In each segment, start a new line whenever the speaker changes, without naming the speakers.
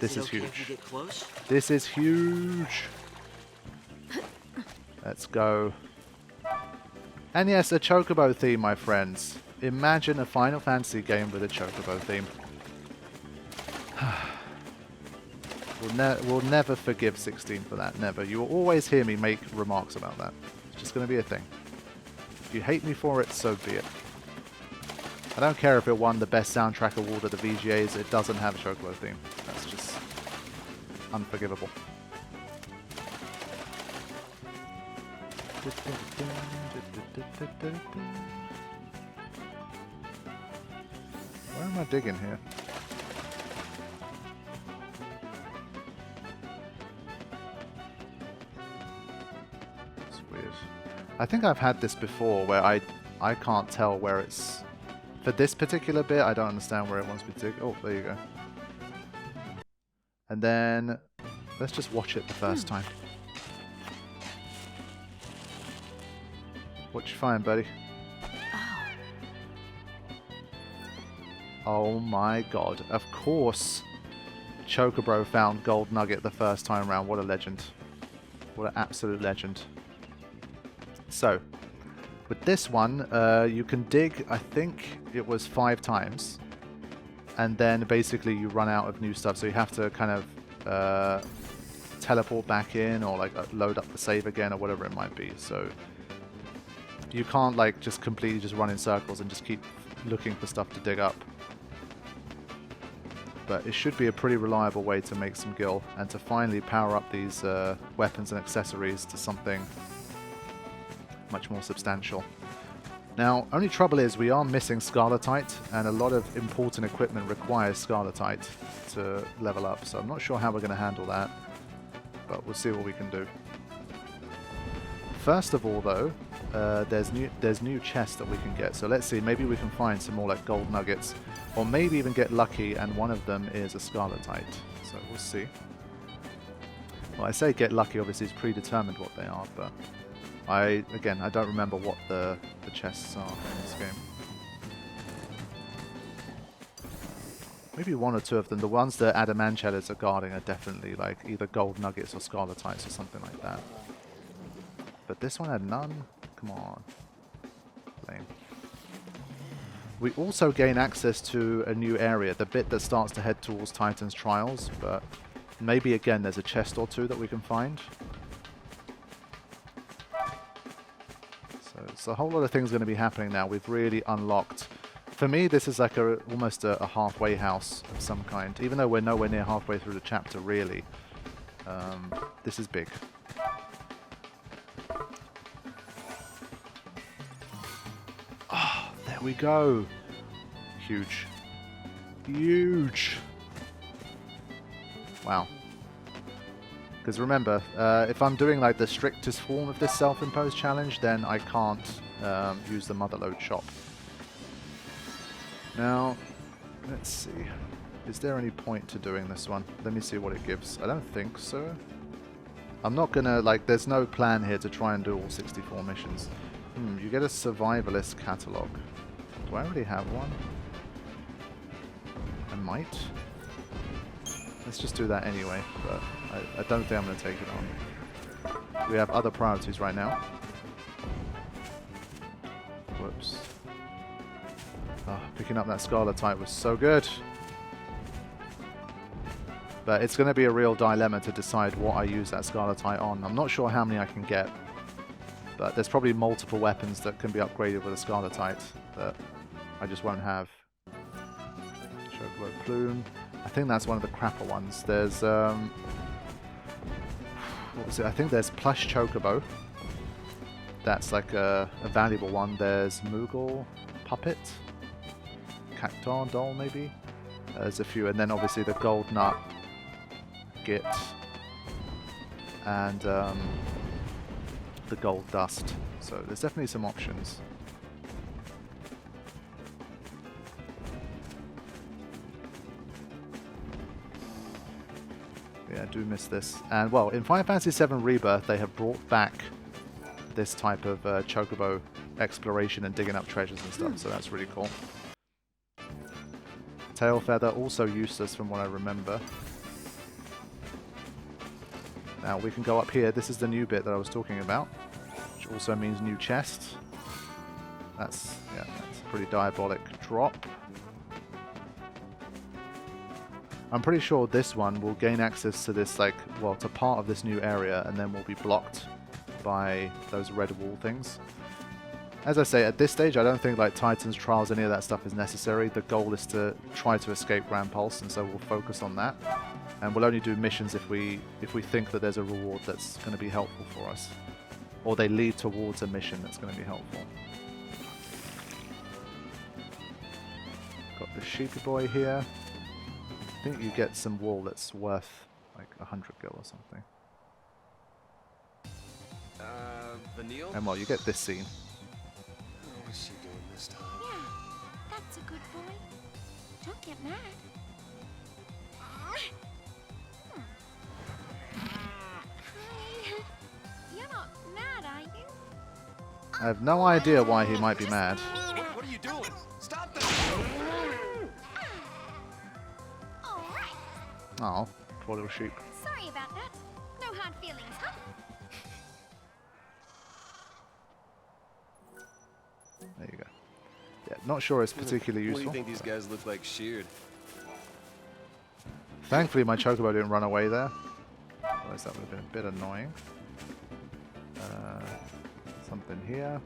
This is huge. This is huge. Let's go. And yes, a Chocobo theme, my friends. Imagine a Final Fantasy game with a Chocobo theme. We'll never forgive 16 for that, never. You will always hear me make remarks about that. It's just going to be a thing. If you hate me for it, so be it. I don't care if it won the best soundtrack award at the VGAs, it doesn't have a Chocobo theme. That's just unforgivable. Where am I digging here? It's weird. I think I've had this before where I can't tell where it's... For this particular bit, I don't understand where it wants me to dig. Oh, there you go. And then let's just watch it the first time. What you find, buddy? Oh my god. Of course Chocobo found Gold Nugget the first time around. What a legend. What an absolute legend. So, with this one, you can dig, I think it was 5 times. And then basically you run out of new stuff. So you have to kind of teleport back in or like load up the save again or whatever it might be. So you can't like just completely just run in circles and just keep looking for stuff to dig up. But it should be a pretty reliable way to make some gil and to finally power up these weapons and accessories to something much more substantial. Now, only trouble is we are missing Scarletite, and a lot of important equipment requires Scarletite to level up, so I'm not sure how we're going to handle that, but we'll see what we can do. First of all, though, there's new chests that we can get, so let's see, maybe we can find some more like gold nuggets, or maybe even get lucky and one of them is a Scarletite, so we'll see. Well, I say get lucky, obviously it's predetermined what they are, but I don't remember what the chests are in this game. Maybe 1 or 2 of them. The ones that Adamancellas are guarding are definitely like either gold nuggets or Scarletites or something like that. But this one had none? Come on. Lame. We also gain access to a new area, the bit that starts to head towards Titan's Trials, but maybe again there's a chest or 2 that we can find. So a whole lot of things going to be happening now. We've really unlocked. For me, this is like almost a halfway house of some kind. Even though we're nowhere near halfway through the chapter, really. This is big. Oh, there we go. Huge. Huge. Wow. Because remember, if I'm doing like the strictest form of this self-imposed challenge, then I can't use the Motherlode shop. Now, let's see. Is there any point to doing this one? Let me see what it gives. I don't think so. I'm not gonna, like, there's no plan here to try and do all 64 missions. You get a survivalist catalog. Do I already have one? I might. Let's just do that anyway, but I don't think I'm going to take it on. We have other priorities right now. Whoops. Oh, picking up that Scarletite was so good. But it's going to be a real dilemma to decide what I use that Scarletite on. I'm not sure how many I can get, but there's probably multiple weapons that can be upgraded with a Scarletite that I just won't have. Chocobo Plume. I think that's one of the crapper ones. There's, what was it? I think there's Plush Chocobo. That's like a valuable one. There's Moogle Puppet. Cactar Doll, maybe? There's a few. And then obviously the Gold Nut Git. And the Gold Dust. So there's definitely some options. Yeah, I do miss this. And, well, in Final Fantasy VII Rebirth, they have brought back this type of Chocobo exploration and digging up treasures and stuff, so that's really cool. Tail Feather, also useless from what I remember. Now we can go up here. This is the new bit that I was talking about, which also means new chest. That's a pretty diabolic drop. I'm pretty sure this one will gain access to this, like, well, to part of this new area, and then will be blocked by those red wall things. As I say, at this stage, I don't think like Titan's Trials, any of that stuff is necessary. The goal is to try to escape Gran Pulse, and so we'll focus on that. And we'll only do missions if we think that there's a reward that's going to be helpful for us, or they lead towards a mission that's going to be helpful. Got the sheepy boy here. I think you get some wool that's worth like 100 gil or something.
Vanille?
And well, you get this scene.
What is she doing this time?
Yeah, that's a good boy. Don't get mad. Hi. You're not mad, are you?
I have no idea why he might be mad.
What are you doing? Stop that!
All right.
Oh, poor little sheep.
Sorry about that. No hard feelings, huh?
There you go. Yeah, not sure it's particularly
What do
useful.
you think these guys look like sheared?
Thankfully, my Chocobo didn't run away there. Otherwise, that would have been a bit annoying. Something here.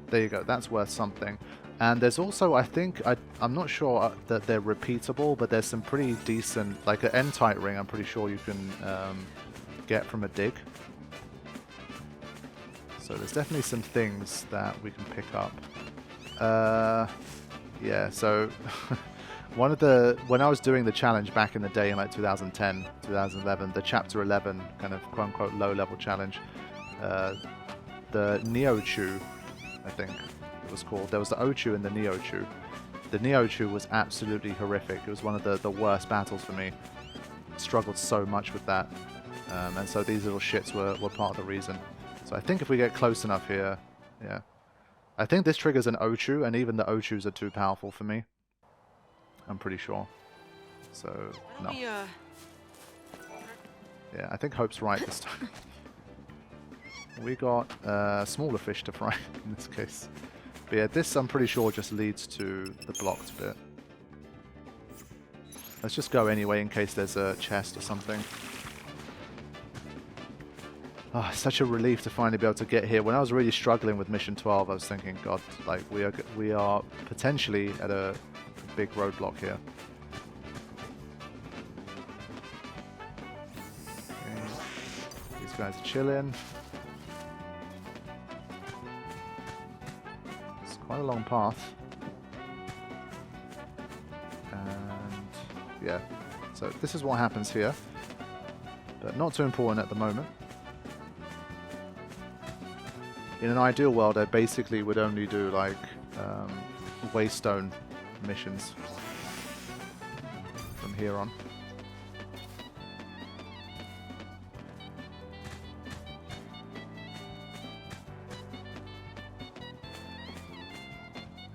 There you go. That's worth something. And there's also, I think, I'm not sure that they're repeatable, but there's some pretty decent, like an N-type ring, I'm pretty sure you can get from a dig. So there's definitely some things that we can pick up. Yeah, so when I was doing the challenge back in the day in like 2010, 2011, the chapter 11 kind of quote-unquote low-level challenge, the Neo-Chew, I think it was called. There was the Ochu and the Neo-Chew. The Neo-Chew was absolutely horrific. It was one of the worst battles for me. Struggled so much with that. And so these little shits were part of the reason. So I think if we get close enough here, yeah. I think this triggers an Ochu, and even the Ochus are too powerful for me. I'm pretty sure. So, no. Yeah, I think Hope's right this time. We got smaller fish to fry in this case. But yeah, this I'm pretty sure just leads to the blocked bit. Let's just go anyway in case there's a chest or something. Oh, it's such a relief to finally be able to get here. When I was really struggling with Mission 12, I was thinking, God, like we are potentially at a big roadblock here. Okay. These guys are chilling. It's quite a long path. And yeah, so this is what happens here. But not too important at the moment. In an ideal world, I basically would only do like Waystone missions from here on.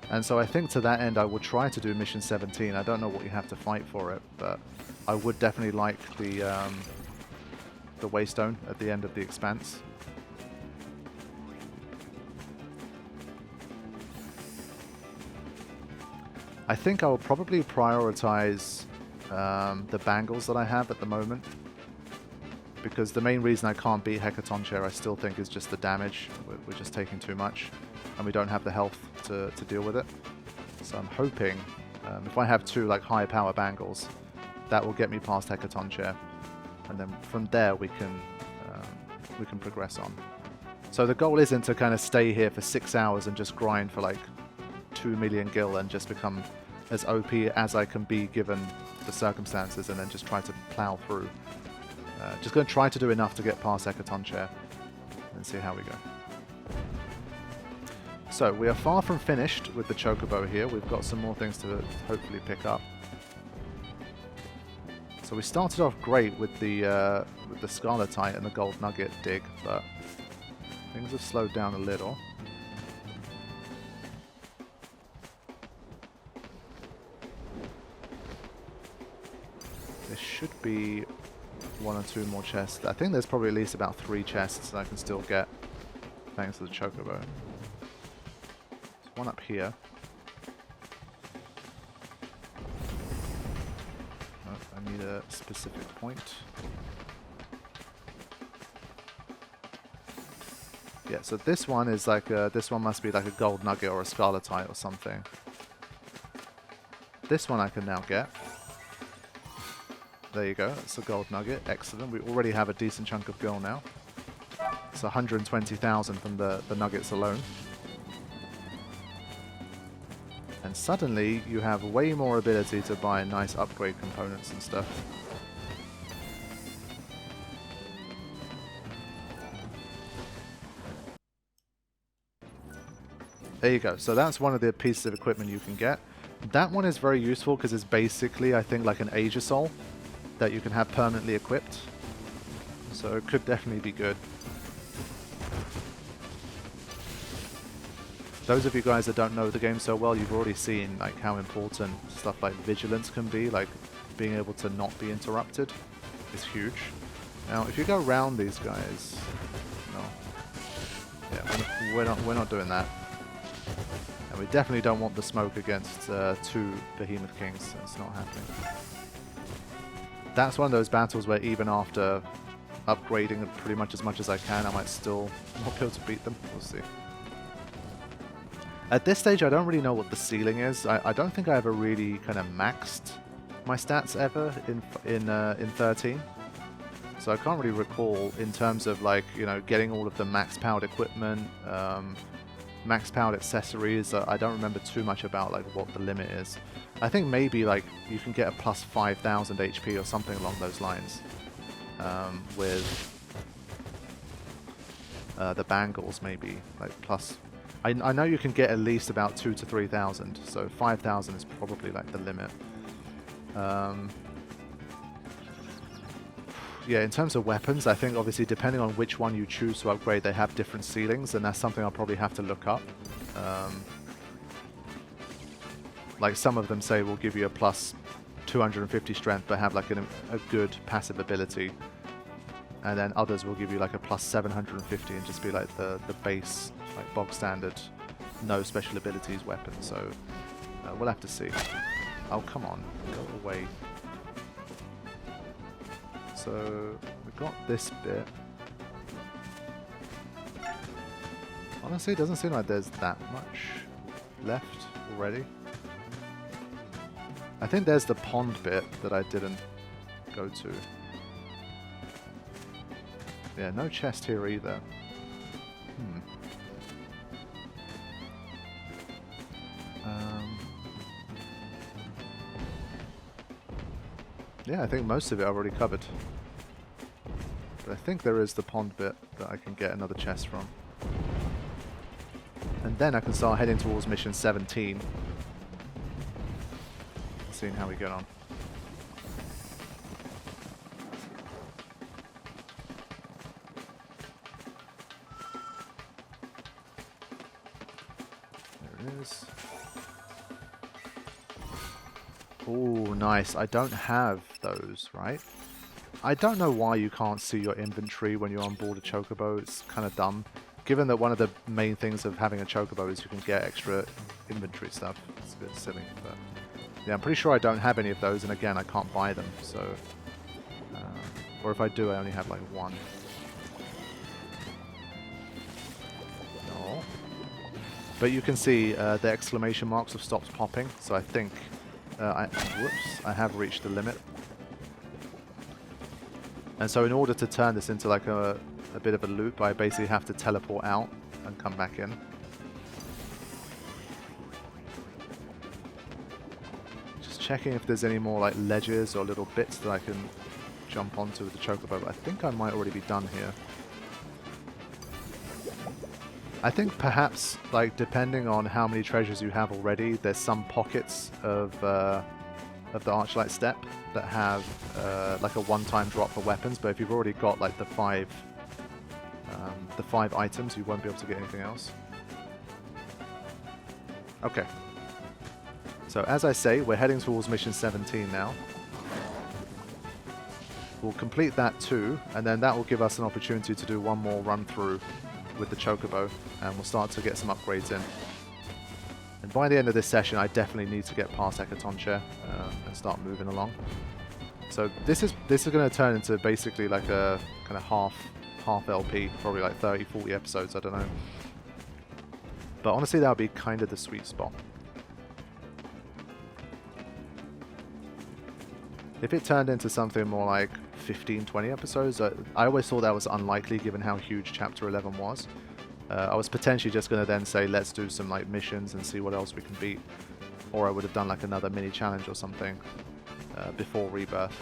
And so I think to that end I would try to do Mission 17. I don't know what you have to fight for it, but I would definitely like the Waystone at the end of the Expanse. I think I will probably prioritize the bangles that I have at the moment, because the main reason I can't beat Hecatoncheir I still think is just the damage. We're just taking too much and we don't have the health to deal with it. So I'm hoping if I have two like high power bangles, that will get me past Hecatoncheir, and then from there we can progress on. So the goal isn't to kind of stay here for 6 hours and just grind for like 2 million gil and just become as OP as I can be given the circumstances, and then just try to plow through. Just going to try to do enough to get past Hecatoncheir and see how we go. So we are far from finished with the Chocobo here. We've got some more things to hopefully pick up. So we started off great with the Scarletite and the Gold Nugget dig, but things have slowed down a little. There should be 1 or 2 more chests. I think there's probably at least about 3 chests that I can still get thanks to the Chocobo. There's one up here. Oh, I need a specific point. Yeah, so this one is like this one must be like a gold nugget or a scarletite or something. This one I can now get. There you go, it's a gold nugget. Excellent. We already have a decent chunk of gold now. It's 120,000 from the nuggets alone. And suddenly you have way more ability to buy nice upgrade components and stuff. There you go. So that's one of the pieces of equipment you can get. That one is very useful because it's basically, I think, like an Aegis-Sol that you can have permanently equipped. So it could definitely be good. Those of you guys that don't know the game so well, you've already seen like how important stuff like vigilance can be, like being able to not be interrupted is huge. Now, if you go around these guys, no, yeah, we're not doing that. And we definitely don't want the smoke against 2 Behemoth Kings. That's not happening. That's one of those battles where even after upgrading pretty much as I can, I might still not be able to beat them. We'll see. At this stage, I don't really know what the ceiling is. I don't think I ever really kind of maxed my stats ever in 13. So I can't really recall in terms of like, you know, getting all of the max powered equipment, max powered accessories. I don't remember too much about like what the limit is. I think maybe like you can get a plus 5,000 HP or something along those lines with the bangles, maybe like plus. I know you can get at least about 2,000 to 3,000, so 5,000 is probably like the limit. Yeah, in terms of weapons, I think obviously depending on which one you choose to upgrade, they have different ceilings, and that's something I'll probably have to look up. Like some of them say will give you a plus 250 strength, but have like a good passive ability. And then others will give you like a plus 750 and just be like the base, like bog standard, no special abilities weapon. So we'll have to see. Oh, come on, go away. So we've got this bit. Honestly, it doesn't seem like there's that much left already. I think there's the pond bit that I didn't go to. Yeah, no chest here either. Yeah, I think most of it I've already covered. But I think there is the pond bit that I can get another chest from. And then I can start heading towards mission 17. Seeing how we get on. There it is. Oh, nice. I don't have those, right? I don't know why you can't see your inventory when you're on board a Chocobo. It's kind of dumb. Given that one of the main things of having a Chocobo is you can get extra inventory stuff. It's a bit silly, but... yeah, I'm pretty sure I don't have any of those, and again, I can't buy them, so... or if I do, I only have like one. No. But you can see the exclamation marks have stopped popping, so I think... whoops, I have reached the limit. And so in order to turn this into like a bit of a loop, I basically have to teleport out and come back in. Just checking if there's any more like ledges or little bits that I can jump onto with the Chocobo, but I think I might already be done here. I think perhaps, like, depending on how many treasures you have already, there's some pockets of the Archlight Step that have like a one-time drop for weapons, but if you've already got like the five items, you won't be able to get anything else. Okay. So as I say, we're heading towards mission 17 now. we'll complete that too, and then that will give us an opportunity to do one more run through with the Chocobo, and we'll start to get some upgrades in. And by the end of this session, I definitely need to get past Ekaton Chair and start moving along. So this is going to turn into basically like a kind of half LP, probably like 30-40 episodes, I don't know. But honestly, that would be kind of the sweet spot. If it turned into something more like 15-20 episodes, I always thought that was unlikely given how huge Chapter 11 was. I was potentially just going to then say, let's do some like missions and see what else we can beat. Or I would have done like another mini challenge or something before Rebirth.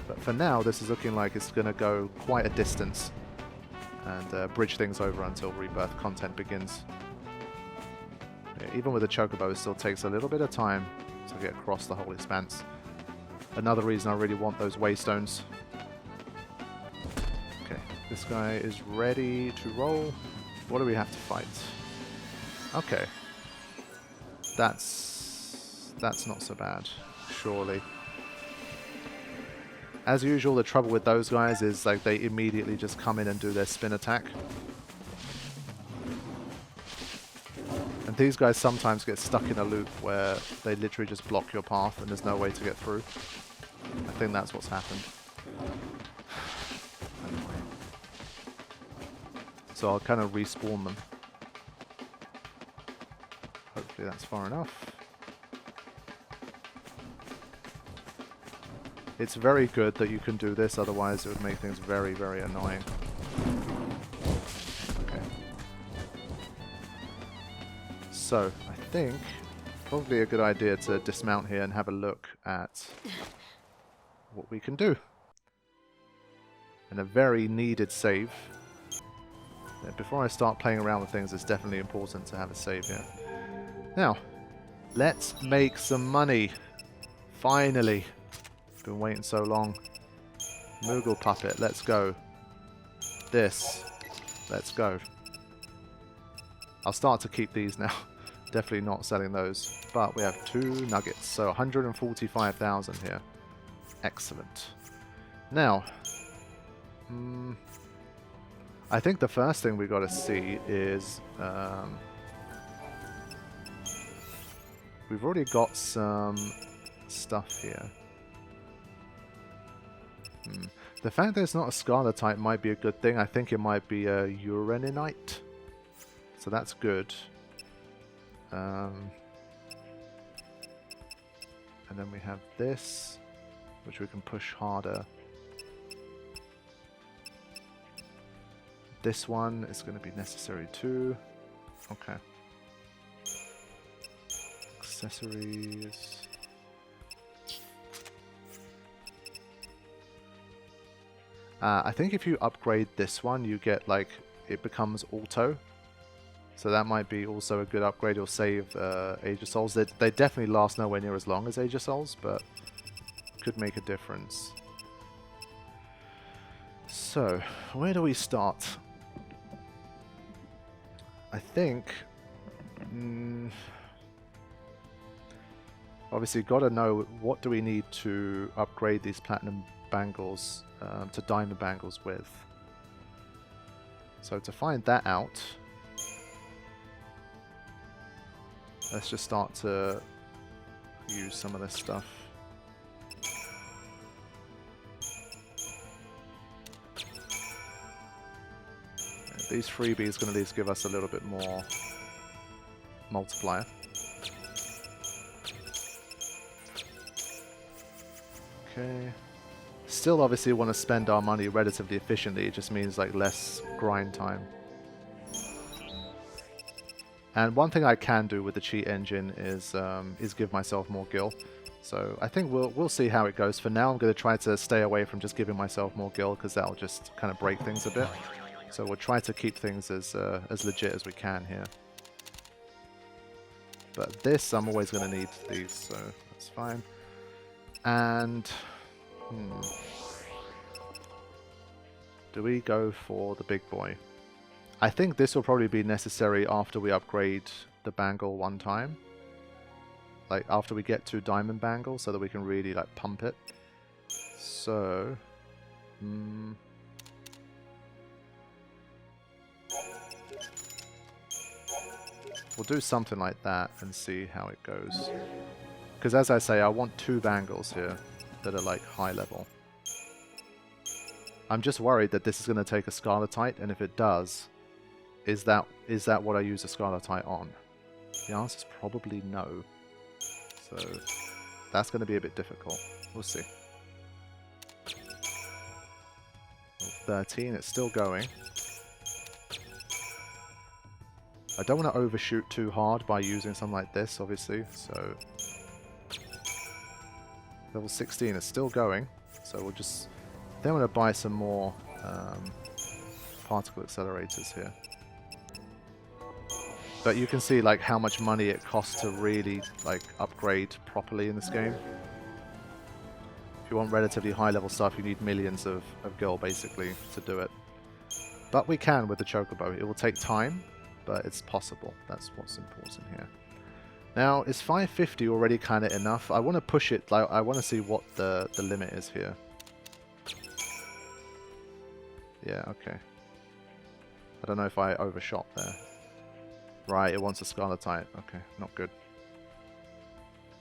But for now, this is looking like it's going to go quite a distance and bridge things over until Rebirth content begins. Yeah, even with the Chocobo, it still takes a little bit of time to get across the whole expanse. Another reason I really want those waystones. Okay, this guy is ready to roll. What do we have to fight? Okay. That's not so bad, surely. As usual, the trouble with those guys is like they immediately just come in and do their spin attack. And these guys sometimes get stuck in a loop where they literally just block your path and there's no way to get through. I think that's what's happened. So I'll kind of respawn them. Hopefully that's far enough. It's very good that you can do this, otherwise it would make things very, very annoying. Okay. So, I think probably a good idea to dismount here and have a look at what we can do. And a very needed save. Yeah, before I start playing around with things, it's definitely important to have a save here. Now, let's make some money. Finally. Been waiting so long. Moogle puppet, let's go. This, let's go. I'll start to keep these now. Definitely not selling those. But we have 2 nuggets, so 145,000 here. Excellent. Now, I think the first thing we got to see is we've already got some stuff here. The fact that it's not a Scarlet type might be a good thing. I think it might be a Uraninite. So that's good. And then we have this, which we can push harder. This one is going to be necessary too. Okay. Accessories. I think if you upgrade this one, you get like, it becomes auto. So that might be also a good upgrade. You'll save Age of Souls. They definitely last nowhere near as long as Age of Souls, but could make a difference. So, where do we start? I think... obviously, got to know what do we need to upgrade these platinum bangles to diamond bangles with. So to find that out, let's just start to use some of this stuff. And these freebies are going to at least give us a little bit more multiplier. Okay. Still obviously want to spend our money relatively efficiently. It just means like less grind time. And one thing I can do with the cheat engine is give myself more gil. So I think we'll see how it goes. For now, I'm going to try to stay away from just giving myself more gil because that'll just kind of break things a bit. So we'll try to keep things as legit as we can here. But this, I'm always going to need these, so that's fine. And do we go for the big boy? I think this will probably be necessary after we upgrade the bangle one time. Like after we get to diamond bangle so that we can really like pump it. So... we'll do something like that and see how it goes. Because as I say, I want 2 bangles here that are like high level. I'm just worried that this is going to take a Scarletite, and if it does, is that what I use a Scarletite on? The answer is probably no. So that's going to be a bit difficult. We'll see. 13, it's still going. I don't want to overshoot too hard by using something like this, obviously, so... Level 16, it's still going, so we'll just... Then I'm going to buy some more particle accelerators here. But you can see like how much money it costs to really like upgrade properly in this game. If you want relatively high level stuff, you need millions of gil basically to do it. But we can with the Chocobo. It will take time, but it's possible. That's what's important here. Now, is 550 already kind of enough? I want to push it. Like, I want to see what the limit is here. Yeah, okay. I don't know if I overshot there. Right, it wants a Scarletite. Okay, not good.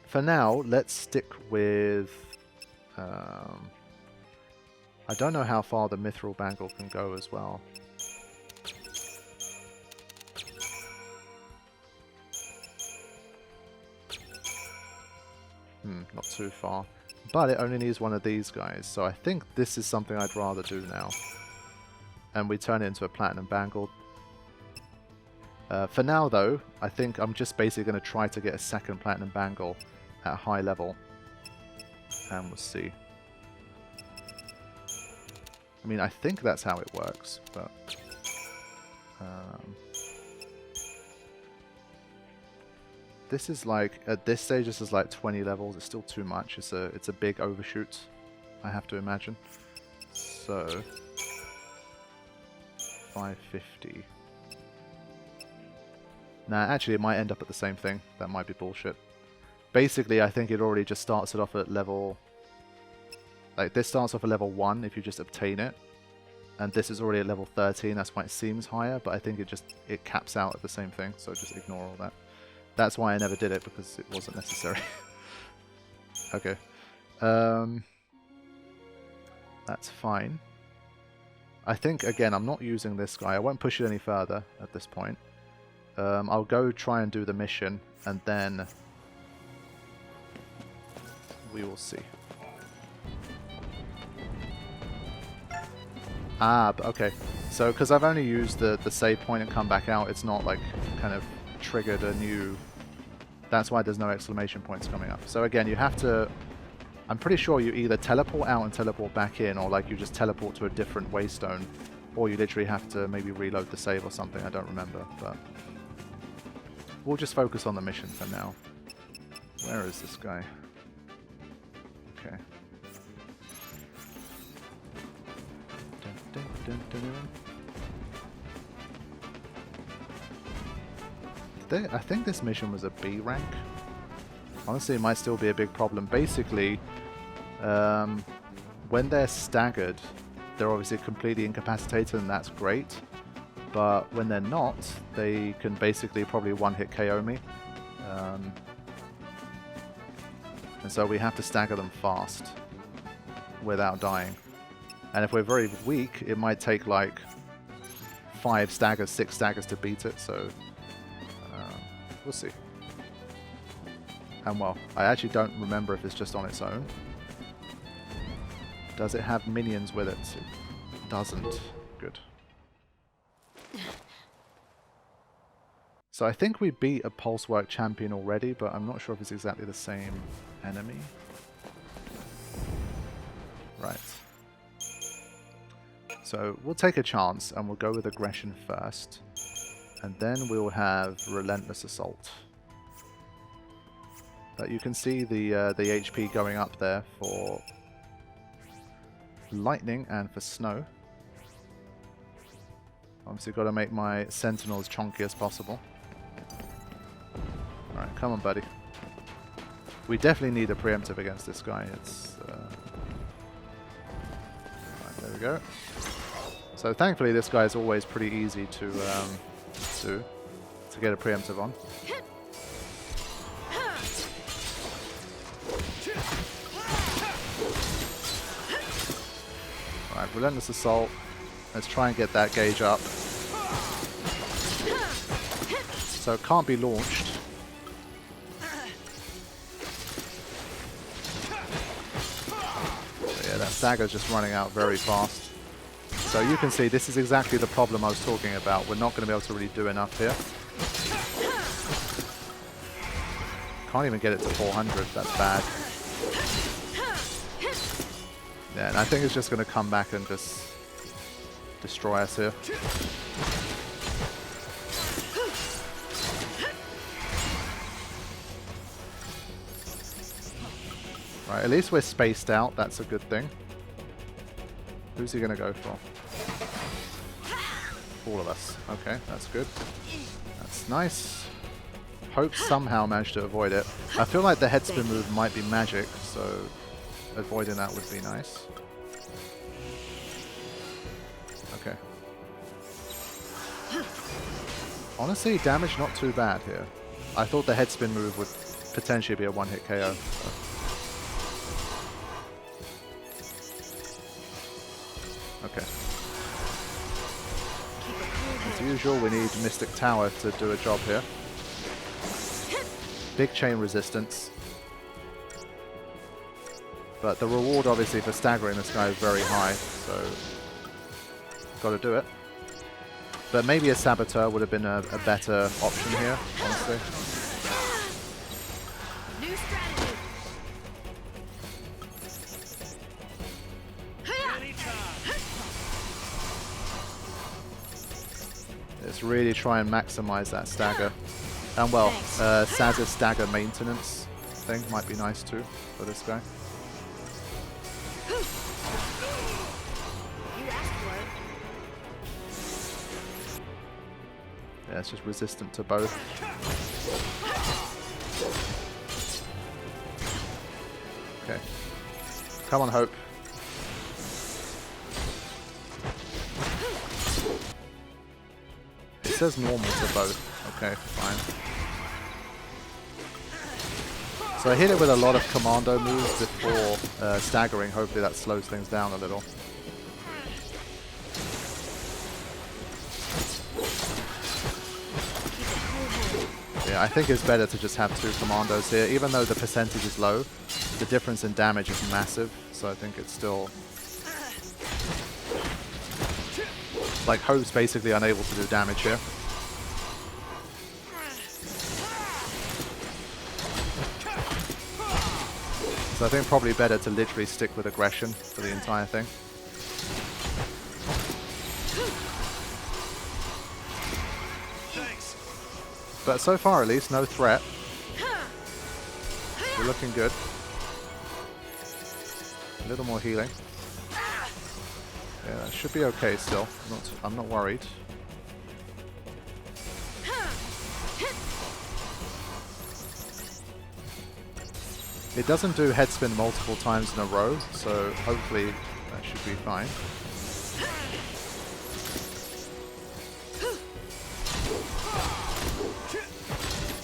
For now, let's stick with... I don't know how far the Mithril Bangle can go as well. Not too far. But it only needs one of these guys, so I think this is something I'd rather do now. And we turn it into a Platinum Bangle. For now, though, I think I'm just basically going to try to get a second Platinum Bangle at a high level. And we'll see. I mean, I think that's how it works, but... this is like, at this stage, this is like 20 levels. It's still too much. It's a big overshoot, I have to imagine. So... 550. Nah, actually it might end up at the same thing. That might be bullshit. Basically, I think it already just starts it off at level... Like, this starts off at level 1 if you just obtain it. And this is already at level 13, that's why it seems higher, but I think it caps out at the same thing, so just ignore all that. That's why I never did it, because it wasn't necessary. Okay. That's fine. I think, again, I'm not using this guy. I won't push it any further at this point. I'll go try and do the mission, and then we will see. Ah, okay. So, because I've only used the save point and come back out, it's not, like, kind of triggered a new... That's why there's no exclamation points coming up. So, again, you have to... I'm pretty sure you either teleport out and teleport back in, or like you just teleport to a different waystone, or you literally have to maybe reload the save or something, I don't remember, but we'll just focus on the mission for now. Where is this guy? Okay. I think this mission was a B rank. Honestly, it might still be a big problem. Basically, when they're staggered, they're obviously completely incapacitated, and that's great. But when they're not, they can basically probably one-hit KO me. And so we have to stagger them fast without dying. And if we're very weak, it might take like 5 staggers, 6 staggers to beat it. So we'll see. And well, I actually don't remember if it's just on its own. Does it have minions with it? It doesn't. Good. So I think we beat a Pulsework champion already, but I'm not sure if it's exactly the same enemy. Right. So we'll take a chance and we'll go with Aggression first. And then we'll have Relentless Assault. But you can see the HP going up there for lightning and for snow. Obviously got to make my Sentinel as chunky as possible. Alright, come on buddy. We definitely need a preemptive against this guy. It's There we go. So thankfully this guy is always pretty easy to get a preemptive on. Alright, Relentless Assault. Let's try and get that gauge up. So it can't be launched. But yeah, that stagger's just running out very fast. So you can see this is exactly the problem I was talking about. We're not going to be able to really do enough here. Can't even get it to 400, that's bad. Yeah, and I think it's just going to come back and just destroy us here. Right, at least we're spaced out, that's a good thing. Who's he going to go for? All of us. Okay, that's good. That's nice. Hope somehow managed to avoid it. I feel like the headspin move might be magic, so avoiding that would be nice. Okay. Honestly, damage not too bad here. I thought the headspin move would potentially be a one-hit KO. So. Okay. As usual, we need Mystic Tower to do a job here. Big chain resistance. But the reward, obviously, for staggering this guy is very high, so gotta do it. But maybe a Saboteur would have been a better option here, honestly.
New strategy.
Let's really try and maximize that stagger. And well, Saz's stagger maintenance thing might be nice too for this guy.
You asked for it.
Yeah, it's just resistant to both. Okay. Come on, Hope. It says normal to both. Okay, fine. So I hit it with a lot of commando moves before staggering. Hopefully that slows things down a little. Yeah, I think it's better to just have two commandos here. Even though the percentage is low, the difference in damage is massive. So I think it's still... Like, Hope's basically unable to do damage here. So I think probably better to literally stick with aggression for the entire thing.
Thanks.
But so far at least, no threat. We're looking good. A little more healing. Yeah, that should be okay still. I'm not worried. It doesn't do head spin multiple times in a row, so hopefully that should be fine.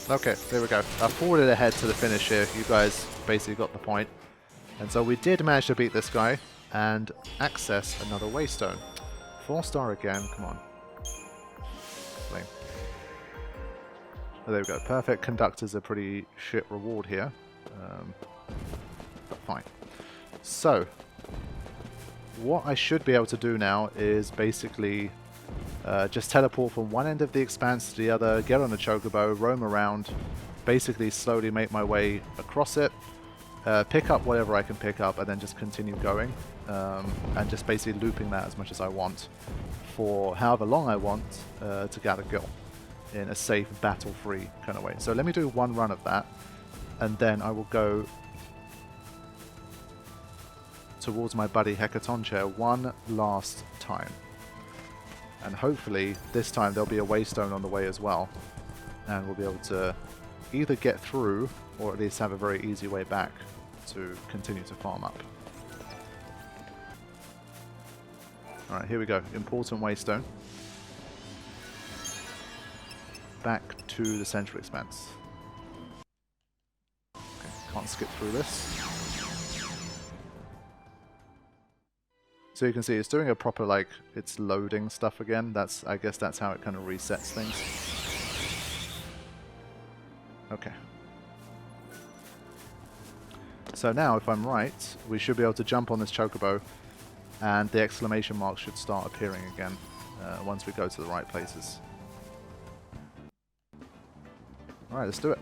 Okay, there we go. I forwarded ahead to the finish here. You guys basically got the point. And so we did manage to beat this guy and access another Waystone. 4-star again, come on. Flame. Oh, there we go. Perfect Conductor's a pretty shit reward here. But fine. So, what I should be able to do now is basically just teleport from one end of the expanse to the other, get on a Chocobo, roam around, basically slowly make my way across it, pick up whatever I can pick up, and then just continue going, and just basically looping that as much as I want for however long I want to gather gil in a safe, battle-free kind of way. So let me do one run of that, and then I will go towards my buddy Hecaton Chair one last time. And hopefully this time there'll be a Waystone on the way as well, and we'll be able to either get through or at least have a very easy way back to continue to farm up. Alright, here we go. Important waystone. Back to the central expanse. Okay, can't skip through this. So you can see it's doing a proper, like, it's loading stuff again. I guess that's how it kind of resets things. Okay. So now, if I'm right, we should be able to jump on this Chocobo, and the exclamation mark should start appearing again once we go to the right places. Alright, let's do it.